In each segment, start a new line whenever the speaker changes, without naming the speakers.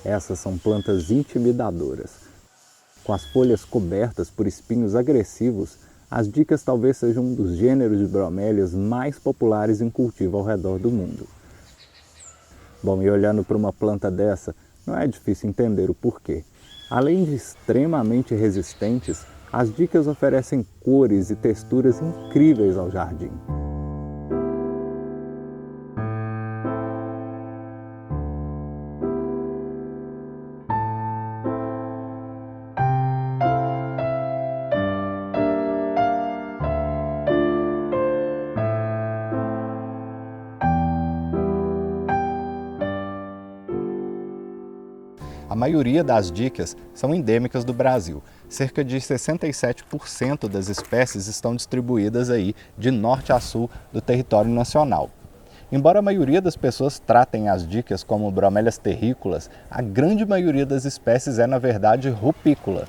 Essas são plantas intimidadoras. Com as folhas cobertas por espinhos agressivos, as dicas talvez sejam um dos gêneros de bromélias mais populares em cultivo ao redor do mundo. Bom, e olhando para uma planta dessa, não é difícil entender o porquê. Além de extremamente resistentes, as dicas oferecem cores e texturas incríveis ao jardim.
A maioria das dicas são endêmicas do Brasil. Cerca de 67% das espécies estão distribuídas aí de norte a sul do território nacional. Embora a maioria das pessoas tratem as dicas como bromélias terrícolas, a grande maioria das espécies é, na verdade, rupícola.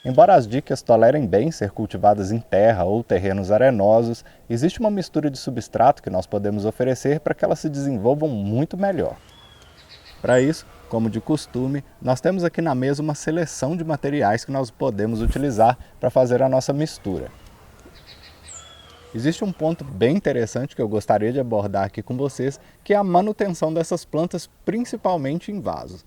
Embora as dicas tolerem bem ser cultivadas em terra ou terrenos arenosos, existe uma mistura de substrato que nós podemos oferecer para que elas se desenvolvam muito melhor. Para isso, como de costume, nós temos aqui na mesa uma seleção de materiais que nós podemos utilizar para fazer a nossa mistura. Existe um ponto bem interessante que eu gostaria de abordar aqui com vocês, que é a manutenção dessas plantas, principalmente em vasos.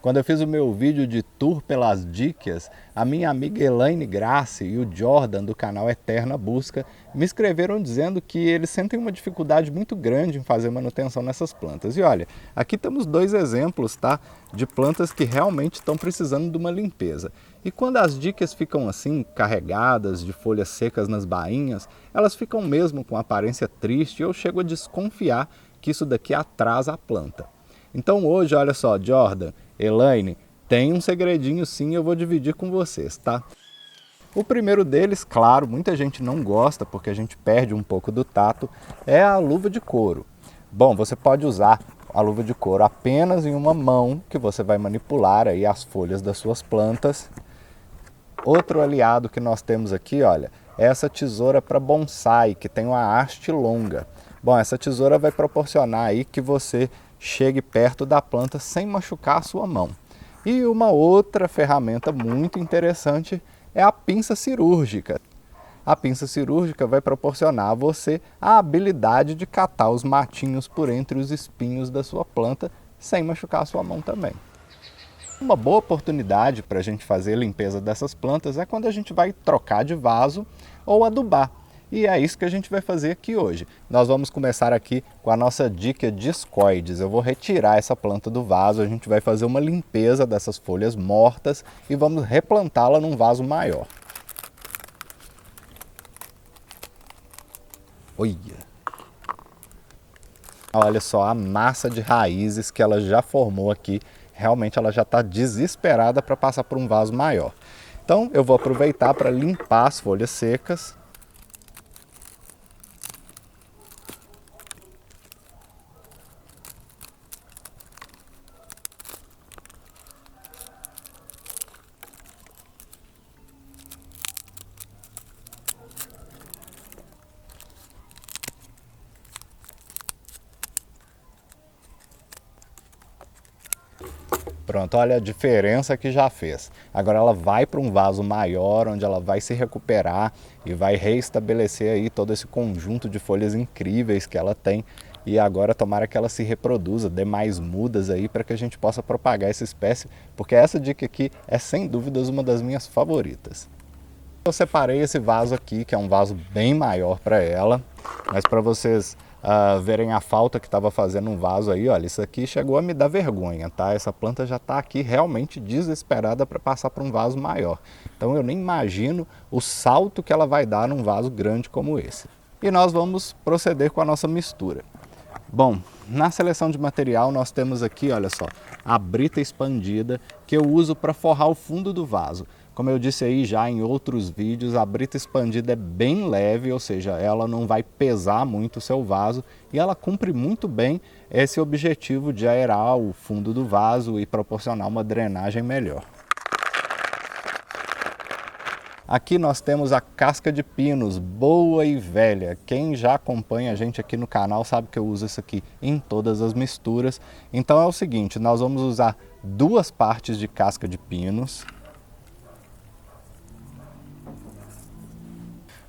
Quando eu fiz o meu vídeo de tour pelas dicas, a minha amiga Elaine Grace e o Jordan do canal Eterna Busca me escreveram dizendo que eles sentem uma dificuldade muito grande em fazer manutenção nessas plantas. E olha, aqui temos dois exemplos, tá, de plantas que realmente estão precisando de uma limpeza. E quando as dicas ficam assim, carregadas de folhas secas nas bainhas, elas ficam mesmo com aparência triste e eu chego a desconfiar que isso daqui atrasa a planta. Então hoje, olha só, Jordan, Elaine, tem um segredinho sim, eu vou dividir com vocês, tá? O primeiro deles, claro, muita gente não gosta porque a gente perde um pouco do tato, é a luva de couro. Bom, você pode usar a luva de couro apenas em uma mão, que você vai manipular aí as folhas das suas plantas. Outro aliado que nós temos aqui, olha, é essa tesoura para bonsai, que tem uma haste longa. Bom, essa tesoura vai proporcionar aí que você chegue perto da planta sem machucar a sua mão. E uma outra ferramenta muito interessante é a pinça cirúrgica. A pinça cirúrgica vai proporcionar a você a habilidade de catar os matinhos por entre os espinhos da sua planta sem machucar a sua mão também. Uma boa oportunidade para a gente fazer a limpeza dessas plantas é quando a gente vai trocar de vaso ou adubar. E é isso que a gente vai fazer aqui hoje. Nós vamos começar aqui com a nossa dica discoides. Eu vou retirar essa planta do vaso, a gente vai fazer uma limpeza dessas folhas mortas e vamos replantá-la num vaso maior. Olha só a massa de raízes que ela já formou aqui. Realmente ela já está desesperada para passar por um vaso maior. Então eu vou aproveitar para limpar as folhas secas. Pronto, olha a diferença que já fez. Agora ela vai para um vaso maior, onde ela vai se recuperar e vai reestabelecer aí todo esse conjunto de folhas incríveis que ela tem. E agora tomara que ela se reproduza, dê mais mudas aí para que a gente possa propagar essa espécie, porque essa dica aqui é sem dúvidas uma das minhas favoritas. Eu separei esse vaso aqui, que é um vaso bem maior para ela, mas para vocês verem a falta que estava fazendo um vaso aí, olha, isso aqui chegou a me dar vergonha, tá? Essa planta já está aqui realmente desesperada para passar para um vaso maior. Então eu nem imagino o salto que ela vai dar num vaso grande como esse. E nós vamos proceder com a nossa mistura. Bom, na seleção de material nós temos aqui, olha só, a brita expandida que eu uso para forrar o fundo do vaso. Como eu disse aí já em outros vídeos, a brita expandida é bem leve, ou seja, ela não vai pesar muito o seu vaso e ela cumpre muito bem esse objetivo de aerar o fundo do vaso e proporcionar uma drenagem melhor. Aqui nós temos a casca de pinos, boa e velha. Quem já acompanha a gente aqui no canal sabe que eu uso isso aqui em todas as misturas. Então é o seguinte, nós vamos usar 2 partes de casca de pinos,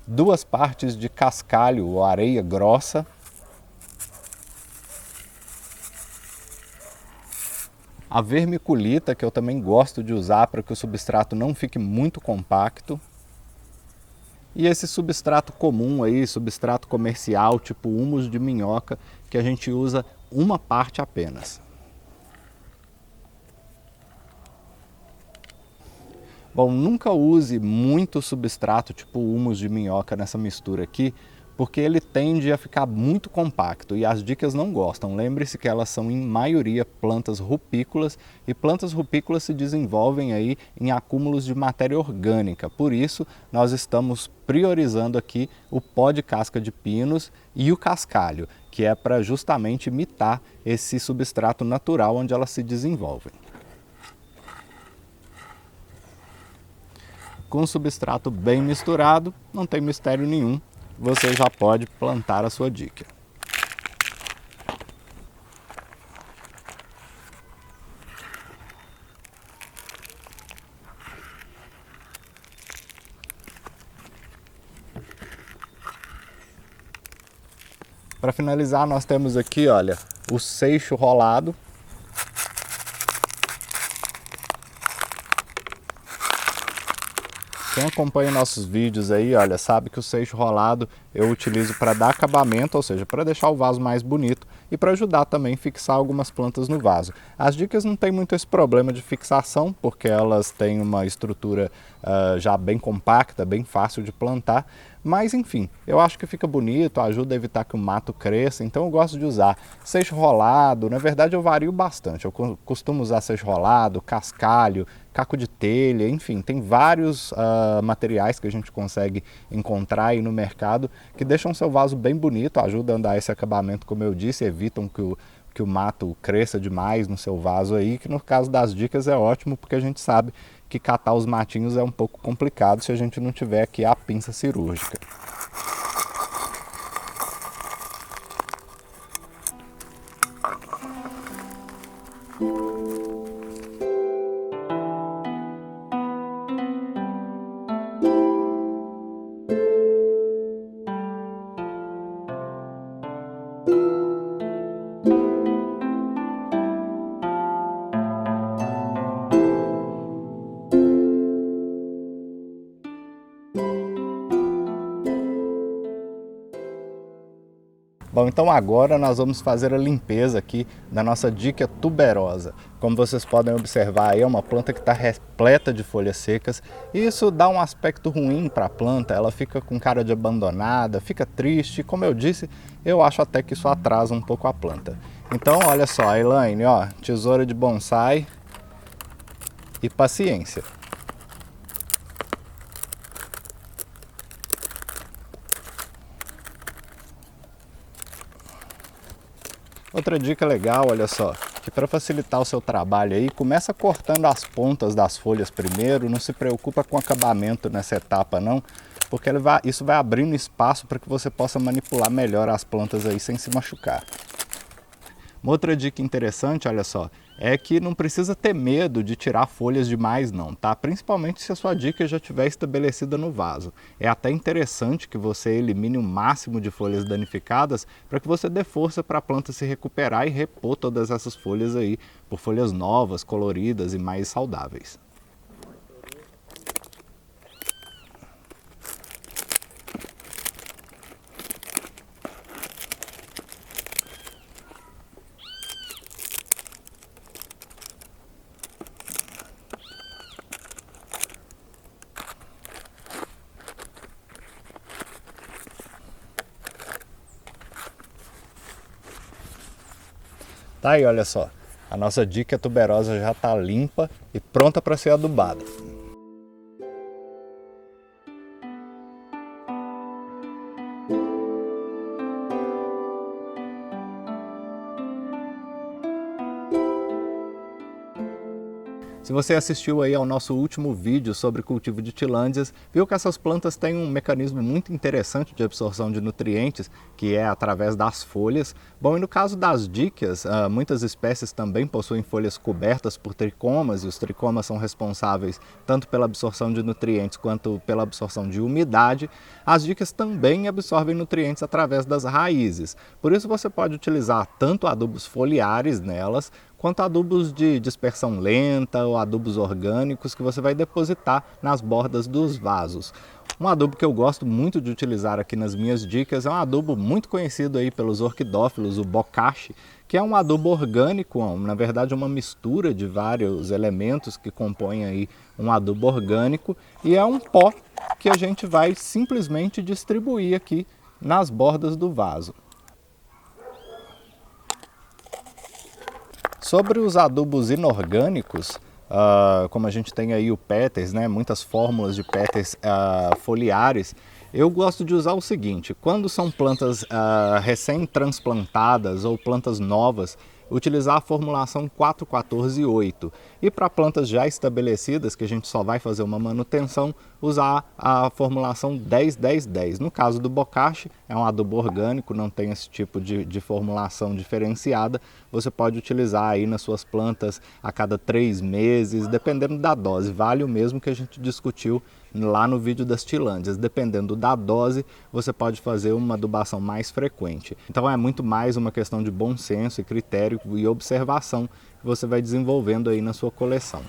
2 partes de cascalho ou areia grossa, a vermiculita, que eu também gosto de usar para que o substrato não fique muito compacto, e esse substrato comum aí, substrato comercial, tipo humus de minhoca, que a gente usa 1 parte apenas. Bom, nunca use muito substrato, tipo humus de minhoca nessa mistura aqui, porque ele tende a ficar muito compacto e as dicas não gostam. Lembre-se que elas são em maioria plantas rupícolas e plantas rupícolas se desenvolvem aí em acúmulos de matéria orgânica. Por isso, nós estamos priorizando aqui o pó de casca de pinos e o cascalho, que é para justamente imitar esse substrato natural onde elas se desenvolvem. Com o substrato bem misturado, não tem mistério nenhum, você já pode plantar a sua dica. Para finalizar, nós temos aqui, olha, o seixo rolado. Quem acompanha nossos vídeos aí, olha, sabe que o seixo rolado eu utilizo para dar acabamento, ou seja, para deixar o vaso mais bonito e para ajudar também a fixar algumas plantas no vaso. As dicas não tem muito esse problema de fixação, porque elas têm uma estrutura já bem compacta, bem fácil de plantar, mas enfim, eu acho que fica bonito, ajuda a evitar que o mato cresça, então eu gosto de usar seixo rolado. Na verdade eu vario bastante, eu costumo usar seixo rolado, cascalho, caco de telha, enfim, tem vários materiais que a gente consegue encontrar aí no mercado que deixam seu vaso bem bonito, ajudam a dar esse acabamento, como eu disse, evitam que o mato cresça demais no seu vaso aí, que no caso das dicas é ótimo, porque a gente sabe que catar os matinhos é um pouco complicado se a gente não tiver aqui a pinça cirúrgica. Bom, então agora nós vamos fazer a limpeza aqui da nossa dica tuberosa. Como vocês podem observar aí, é uma planta que está repleta de folhas secas e isso dá um aspecto ruim para a planta, ela fica com cara de abandonada, fica triste. Como eu disse, eu acho até que isso atrasa um pouco a planta. Então, olha só, Elaine, ó, tesoura de bonsai e paciência. Outra dica legal, olha só, que para facilitar o seu trabalho aí, começa cortando as pontas das folhas primeiro, não se preocupa com o acabamento nessa etapa não, porque isso vai abrindo espaço para que você possa manipular melhor as plantas aí sem se machucar. Uma outra dica interessante, olha só, é que não precisa ter medo de tirar folhas demais não, tá? Principalmente se a sua dica já estiver estabelecida no vaso. É até interessante que você elimine o máximo de folhas danificadas para que você dê força para a planta se recuperar e repor todas essas folhas aí por folhas novas, coloridas e mais saudáveis. Tá aí, olha só, a nossa dica tuberosa já está limpa e pronta para ser adubada. Se você assistiu aí ao nosso último vídeo sobre cultivo de tilândias, viu que essas plantas têm um mecanismo muito interessante de absorção de nutrientes, que é através das folhas. Bom, e no caso das díquias, muitas espécies também possuem folhas cobertas por tricomas, e os tricomas são responsáveis tanto pela absorção de nutrientes quanto pela absorção de umidade. As díquias também absorvem nutrientes através das raízes. Por isso você pode utilizar tanto adubos foliares nelas, quanto adubos de dispersão lenta ou adubos orgânicos que você vai depositar nas bordas dos vasos. Um adubo que eu gosto muito de utilizar aqui nas minhas dicas é um adubo muito conhecido aí pelos orquidófilos, o bocashi, que é um adubo orgânico, na verdade uma mistura de vários elementos que compõem aí um adubo orgânico, e é um pó que a gente vai simplesmente distribuir aqui nas bordas do vaso. Sobre os adubos inorgânicos, como a gente tem aí o péteres, né, muitas fórmulas de péteres foliares, eu gosto de usar o seguinte: quando são plantas recém-transplantadas ou plantas novas, utilizar a formulação 4-14-8. E para plantas já estabelecidas, que a gente só vai fazer uma manutenção, usar a formulação 10-10-10. No caso do bocashi, é um adubo orgânico, não tem esse tipo de formulação diferenciada. Você pode utilizar aí nas suas plantas a cada 3 meses, dependendo da dose. Vale o mesmo que a gente discutiu lá no vídeo das tilândias. Dependendo da dose, você pode fazer uma adubação mais frequente. Então é muito mais uma questão de bom senso e critério e observação que você vai desenvolvendo aí na sua coleção.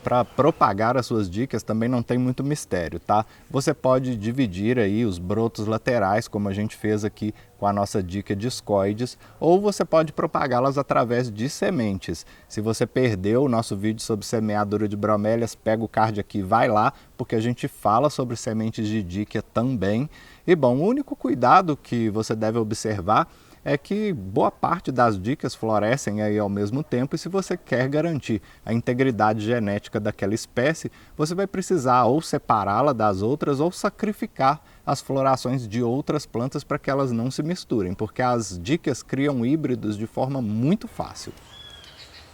Para propagar as suas dicas também não tem muito mistério, tá? Você pode dividir aí os brotos laterais, como a gente fez aqui com a nossa dica discoides, ou você pode propagá-las através de sementes. Se você perdeu o nosso vídeo sobre semeadura de bromélias, pega o card aqui e vai lá, porque a gente fala sobre sementes de díquia também. E bom, o único cuidado que você deve observar é que boa parte das díquias florescem aí ao mesmo tempo, e se você quer garantir a integridade genética daquela espécie, você vai precisar ou separá-la das outras ou sacrificar as florações de outras plantas para que elas não se misturem, porque as díquias criam híbridos de forma muito fácil.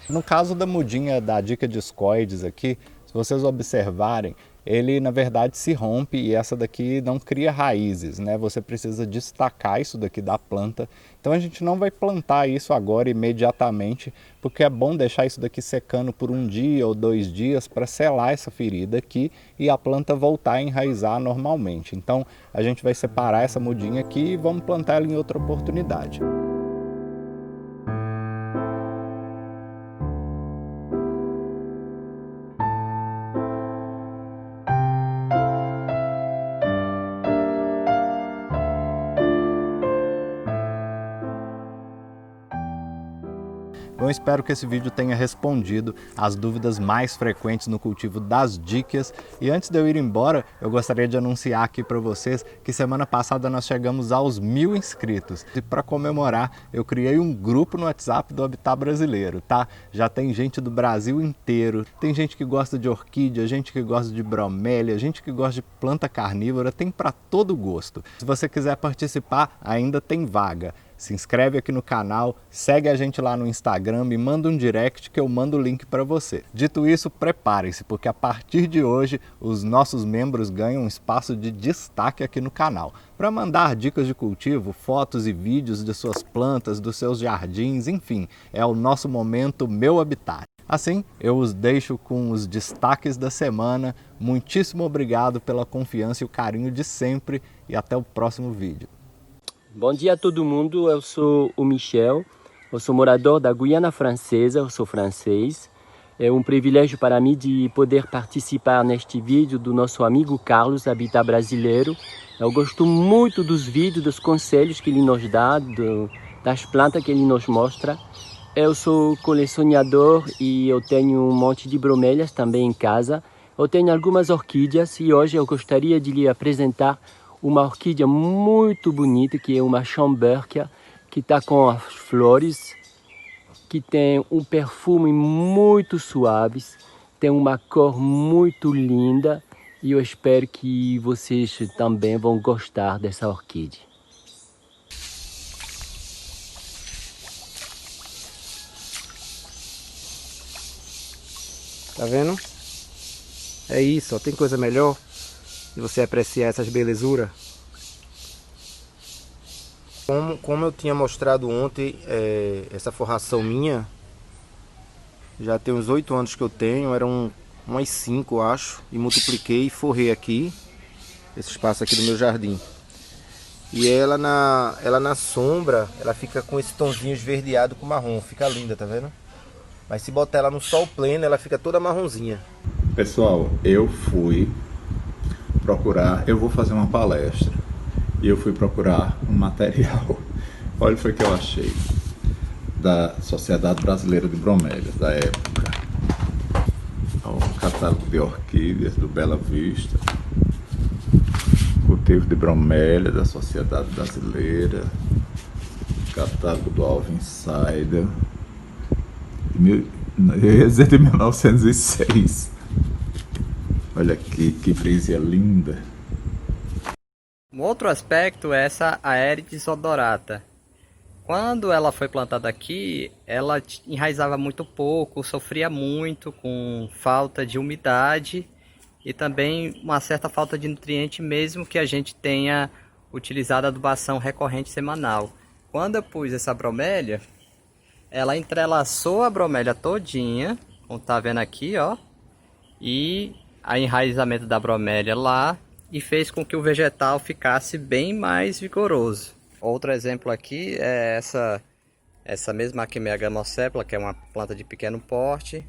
No caso da mudinha da dica discoides aqui, se vocês observarem, ele na verdade se rompe e essa daqui não cria raízes, né? Você precisa destacar isso daqui da planta. Então a gente não vai plantar isso agora imediatamente, porque é bom deixar isso daqui secando por 1 dia ou 2 dias para selar essa ferida aqui e a planta voltar a enraizar normalmente. Então a gente vai separar essa mudinha aqui e vamos plantar ela em outra oportunidade. Eu espero que esse vídeo tenha respondido às dúvidas mais frequentes no cultivo das díquias. E antes de eu ir embora, eu gostaria de anunciar aqui para vocês que semana passada nós chegamos aos 1000 inscritos. E para comemorar, eu criei um grupo no WhatsApp do Habitat Brasileiro, tá? Já tem gente do Brasil inteiro, tem gente que gosta de orquídea, gente que gosta de bromélia, gente que gosta de planta carnívora, tem para todo gosto. Se você quiser participar, ainda tem vaga. Se inscreve aqui no canal, segue a gente lá no Instagram, me manda um direct que eu mando o link para você. Dito isso, preparem-se, porque a partir de hoje os nossos membros ganham um espaço de destaque aqui no canal, para mandar dicas de cultivo, fotos e vídeos de suas plantas, dos seus jardins, enfim, é o nosso momento Meu Habitat. Assim, eu os deixo com os destaques da semana. Muitíssimo obrigado pela confiança e o carinho de sempre e até o próximo vídeo.
Bom dia a todo mundo, eu sou o Michel, eu sou morador da Guiana Francesa, eu sou francês. É um privilégio para mim de poder participar neste vídeo do nosso amigo Carlos, Habitat Brasileiro. Eu gosto muito dos vídeos, dos conselhos que ele nos dá, das plantas que ele nos mostra. Eu sou colecionador e eu tenho um monte de bromélias também em casa. Eu tenho algumas orquídeas e hoje eu gostaria de lhe apresentar uma orquídea muito bonita, que é uma Schomburgkia, que está com as flores, que tem um perfume muito suave, tem uma cor muito linda e eu espero que vocês também vão gostar dessa orquídea.
Tá vendo? É isso, ó. Tem coisa melhor de você apreciar essas belezuras. Como eu tinha mostrado ontem, essa forração minha, já tem uns 8 anos que eu tenho, eram umas 5, eu acho, e multipliquei e forrei aqui, esse espaço aqui do meu jardim. E ela na sombra, ela fica com esse tonzinho esverdeado com marrom, fica linda, tá vendo? Mas se botar ela no sol pleno, ela fica toda marronzinha.
Pessoal, eu fui procurar, eu vou fazer uma palestra e eu fui procurar um material. Olha o que eu achei da Sociedade Brasileira de Bromélias da época. O catálogo de orquídeas do Bela Vista, cultivo de bromélia da Sociedade Brasileira, catálogo do Alvin Insider, eu ia dizer de 1906. Olha aqui, que brisa linda.
Um outro aspecto é essa Aerides odorata. Quando ela foi plantada aqui, ela enraizava muito pouco, sofria muito com falta de umidade e também uma certa falta de nutriente, mesmo que a gente tenha utilizado adubação recorrente semanal. Quando eu pus essa bromélia, ela entrelaçou a bromélia todinha, como tá vendo aqui, ó, e o enraizamento da bromélia lá, e fez com que o vegetal ficasse bem mais vigoroso. Outro exemplo aqui é essa mesma Achemea gamosepala, que é uma planta de pequeno porte,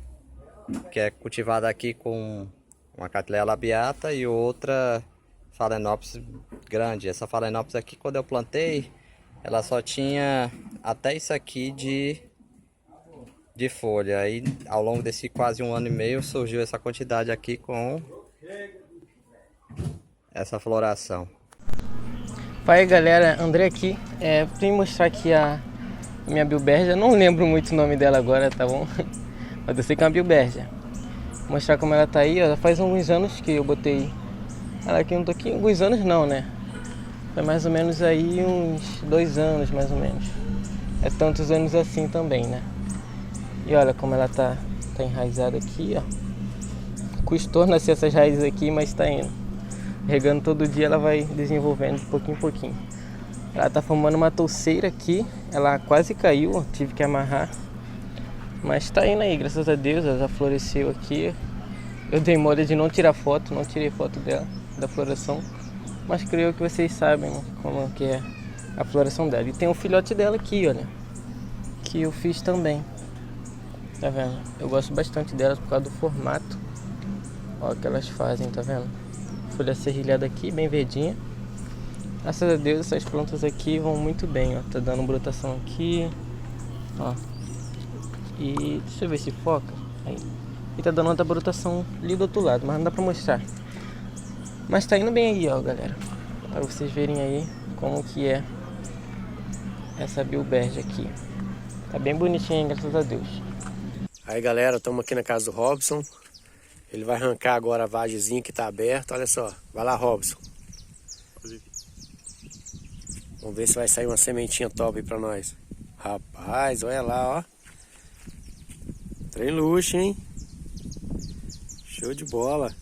que é cultivada aqui com uma Cattleya labiata e outra Phalaenopsis grande. Essa Phalaenopsis aqui, quando eu plantei, ela só tinha até isso aqui de folha. Aí ao longo desse quase 1 ano e meio surgiu essa quantidade aqui com essa floração.
Fala aí galera, André aqui. Vim mostrar aqui a minha bilbergia. Não lembro muito o nome dela agora, tá bom? Mas eu sei que é uma bilbergia. Vou mostrar como ela tá aí, ó. Já faz alguns anos que eu botei ela aqui, não tô aqui, alguns anos não, né? Foi mais ou menos aí uns 2 anos, mais ou menos. É tantos anos assim também, né? E olha como ela tá enraizada aqui, ó. Custou nascer essas raízes aqui, mas tá indo. Regando todo dia, ela vai desenvolvendo de pouquinho em pouquinho. Ela tá formando uma touceira aqui. Ela quase caiu, tive que amarrar. Mas tá indo aí, graças a Deus. Ela já floresceu aqui. Eu dei mole de não tirar foto, não tirei foto dela, da floração. Mas creio que vocês sabem, né, como que é a floração dela. E tem um filhote dela aqui, olha, que eu fiz também. Tá vendo? Eu gosto bastante delas por causa do formato. Olha o que elas fazem, tá vendo? Folha serrilhada aqui, bem verdinha. Graças a Deus essas plantas aqui vão muito bem, ó. Tá dando brotação aqui, ó. E deixa eu ver se foca aí. E tá dando outra brotação ali do outro lado, mas não dá pra mostrar. Mas tá indo bem aí, ó, galera. Pra vocês verem aí como que é essa bilbergia aqui. Tá bem bonitinha, graças a Deus.
Aí galera, estamos aqui na casa do Robson. Ele vai arrancar agora a vagezinha que tá aberta, olha só. Vai lá, Robson. Vamos ver se vai sair uma sementinha top aí pra nós. Rapaz, olha lá, ó. Trem luxo, hein? Show de bola.